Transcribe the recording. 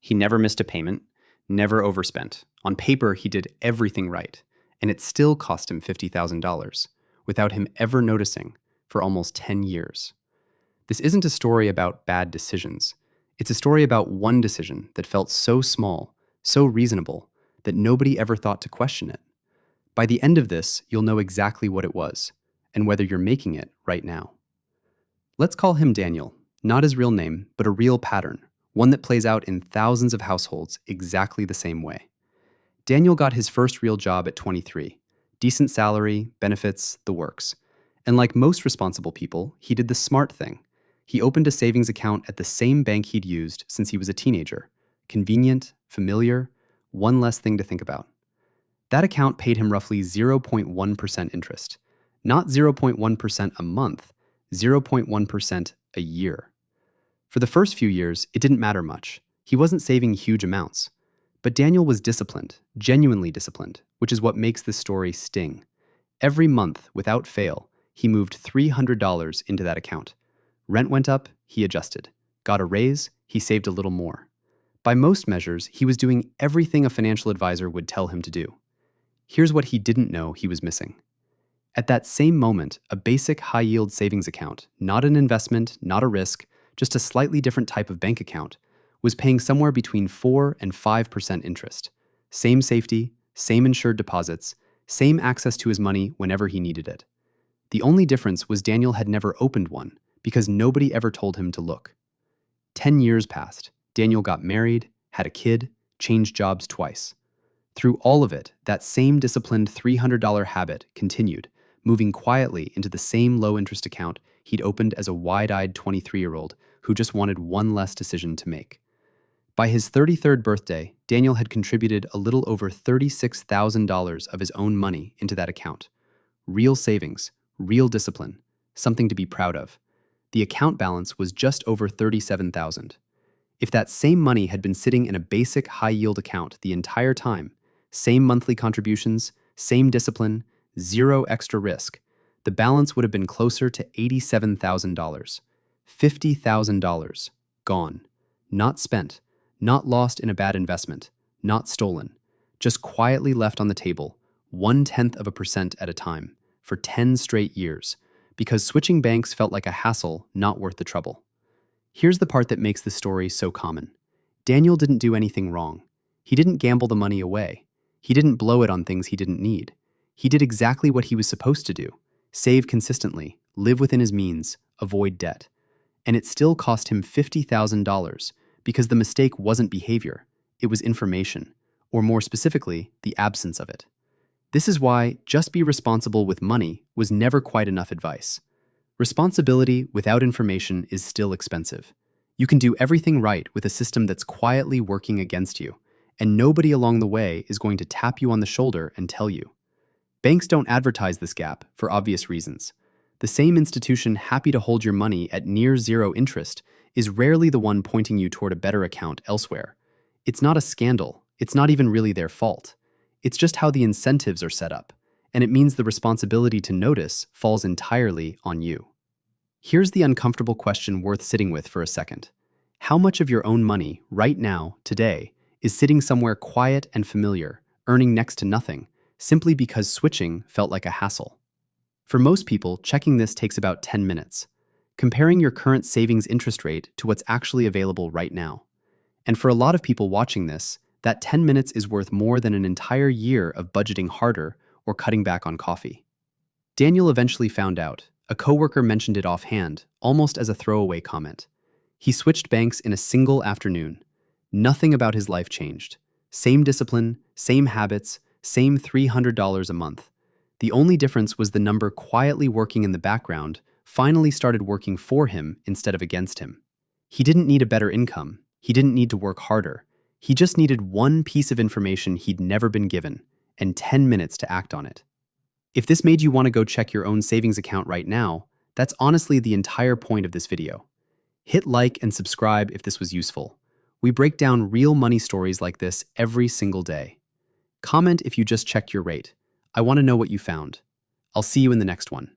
He never missed a payment, never overspent. On paper, he did everything right, and it still cost him $50,000 without him ever noticing for almost 10 years. This isn't a story about bad decisions. It's a story about one decision that felt so small, so reasonable, that nobody ever thought to question it. By the end of this, you'll know exactly what it was, and whether you're making it right now. Let's call him Daniel, not his real name, but a real pattern, one that plays out in thousands of households exactly the same way. Daniel got his first real job at 23. Decent salary, benefits, the works. And like most responsible people, he did the smart thing. He opened a savings account at the same bank he'd used since he was a teenager. Convenient, familiar, one less thing to think about. That account paid him roughly 0.1% interest. Not 0.1% a month, 0.1% a year. For the first few years, it didn't matter much. He wasn't saving huge amounts. But Daniel was disciplined, genuinely disciplined, which is what makes this story sting. Every month, without fail, he moved $300 into that account. Rent went up, he adjusted. Got a raise, he saved a little more. By most measures, he was doing everything a financial advisor would tell him to do. Here's what he didn't know he was missing. At that same moment, a basic high-yield savings account, not an investment, not a risk, just a slightly different type of bank account, was paying somewhere between 4 and 5% interest. Same safety, same insured deposits, same access to his money whenever he needed it. The only difference was Daniel had never opened one because nobody ever told him to look. 10 years passed. Daniel got married, had a kid, changed jobs twice. Through all of it, that same disciplined $300 habit continued, moving quietly into the same low-interest account he'd opened as a wide-eyed 23-year-old who just wanted one less decision to make. By his 33rd birthday, Daniel had contributed a little over $36,000 of his own money into that account. Real savings, real discipline, something to be proud of. The account balance was just over $37,000. If that same money had been sitting in a basic high-yield account the entire time, same monthly contributions, same discipline, zero extra risk, the balance would have been closer to $87,000. $50,000 gone, not spent, not lost in a bad investment, not stolen, just quietly left on the table, 0.1% at a time, for 10 straight years, because switching banks felt like a hassle not worth the trouble. Here's the part that makes the story so common. Daniel didn't do anything wrong. He didn't gamble the money away. He didn't blow it on things he didn't need. He did exactly what he was supposed to do: save consistently, live within his means, avoid debt. And it still cost him $50,000 because the mistake wasn't behavior, it was information, or more specifically, the absence of it. This is why just be responsible with money was never quite enough advice. Responsibility without information is still expensive. You can do everything right with a system that's quietly working against you, and nobody along the way is going to tap you on the shoulder and tell you. Banks don't advertise this gap for obvious reasons. The same institution happy to hold your money at near zero interest is rarely the one pointing you toward a better account elsewhere. It's not a scandal. It's not even really their fault. It's just how the incentives are set up, and it means the responsibility to notice falls entirely on you. Here's the uncomfortable question worth sitting with for a second. How much of your own money, right now, today, is sitting somewhere quiet and familiar, earning next to nothing, simply because switching felt like a hassle? For most people, checking this takes about 10 minutes, comparing your current savings interest rate to what's actually available right now. And for a lot of people watching this, that 10 minutes is worth more than an entire year of budgeting harder or cutting back on coffee. Daniel eventually found out. A coworker mentioned it offhand, almost as a throwaway comment. He switched banks in a single afternoon. Nothing about his life changed. Same discipline, same habits, same $300 a month. The only difference was the number quietly working in the background finally started working for him instead of against him. He didn't need a better income. He didn't need to work harder. He just needed one piece of information he'd never been given, and 10 minutes to act on it. If this made you want to go check your own savings account right now, that's honestly the entire point of this video. Hit like and subscribe if this was useful. We break down real money stories like this every single day. Comment if you just checked your rate. I want to know what you found. I'll see you in the next one.